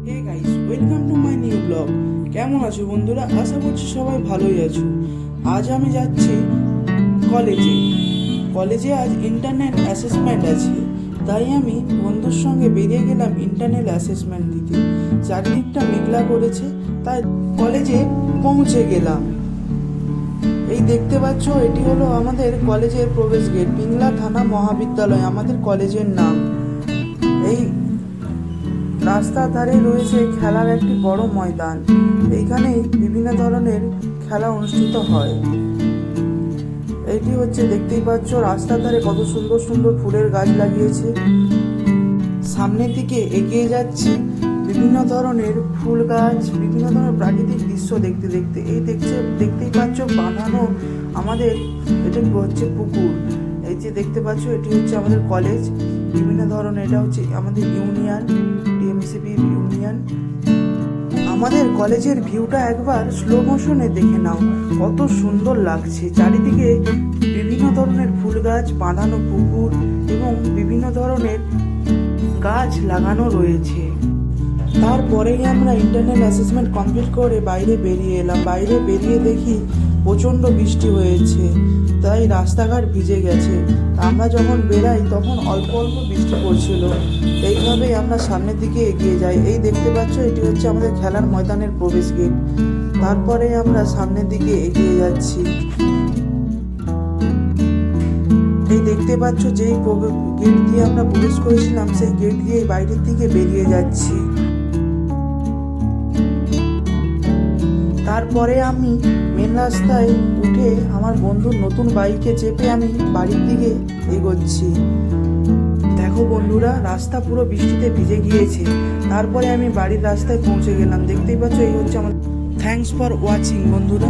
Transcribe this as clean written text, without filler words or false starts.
Hey guys, welcome to my new blog. কেমন আছো বন্ধুরা? আশা করছি সবাই ভালোই আছো। আজ আমি যাচ্ছি কলেজে আজ ইন্টারনাল অ্যাসেসমেন্ট আছে, তাই আমি বন্ধুর সঙ্গে বেরিয়ে গেলাম ইন্টারনাল অ্যাসেসমেন্ট দিতে। চারদিকটা মেঘলা করেছে, তাই কলেজে পৌঁছে গেলাম। এই দেখতে পাচ্ছ, এটি হলো আমাদের কলেজের প্রবেশ গেট। পিংলা থানা মহাবিদ্যালয় আমাদের কলেজের নাম। এই রাস্তার ধারে রয়েছে খেলার একটি বড় ময়দান। এইখানেই বিভিন্ন ধরনের খেলা অনুষ্ঠিত হয়। এটি হচ্ছে, দেখতেই পাচ্ছ, রাস্তার ধারে কত সুন্দর সুন্দর ফুলের গাছ লাগিয়েছে। সামনের দিকে এগিয়ে যাচ্ছি, বিভিন্ন ধরনের ফুল গাছ, বিভিন্ন ধরনের প্রাকৃতিক দৃশ্য দেখতে দেখতে দেখতেই পাচ্ছ বাঁধানো আমাদের, এটা হচ্ছে পুকুর। এই যে দেখতে পাচ্ছ, এটি হচ্ছে আমাদের কলেজ। বিভিন্ন ধরনের, এটা হচ্ছে আমাদের ইউনিয়ন, টিএমসিপি ইউনিয়ন। আমাদের কলেজের ভিউটা একবার স্লো মোশনে দেখে নাও, কত সুন্দর লাগছে। চারিদিকে বিভিন্ন ধরনের ফুল গাছ, বাঁধানো পুকুর এবং বিভিন্ন ধরনের গাছ লাগানো রয়েছে। তারপরেই আমরা ইন্টারনাল অ্যাসেসমেন্ট কমপ্লিট করে বাইরে বেরিয়ে এলাম। বাইরে বেরিয়ে দেখি প্রচণ্ড বৃষ্টি হয়েছে, তাই রাস্তাঘাট ভিজে গেছে। আমরা যখন বেরাই তখন অল্প অল্প বৃষ্টি পড়ছিল। এইভাবেই আমরা সামনের দিকে এগিয়ে যাই। এই দেখতে পাচ্ছ, এটি হচ্ছে আমাদের খেলার ময়দানের প্রবেশ গেট। তারপরে আমরা সামনের দিকে এগিয়ে যাচ্ছি। এই দেখতে পাচ্ছ, যেই গেট দিয়ে আমরা প্রবেশ করেছিলাম, সেই গেট দিয়ে বাইরের দিকে বেরিয়ে যাচ্ছি। তারপরে আমি মেন রাস্তায় উঠে আমার বন্ধুর নতুন বাইকে চেপে আমি বাড়ির দিকে এগোচ্ছি। দেখো বন্ধুরা, রাস্তা পুরো বৃষ্টিতে ভিজে গিয়েছে। তারপরে আমি বাড়ির রাস্তায় পৌঁছে গেলাম। দেখতেই পাচ্ছ, এই হচ্ছে আমার। থ্যাঙ্কস ফর ওয়াচিং বন্ধুরা।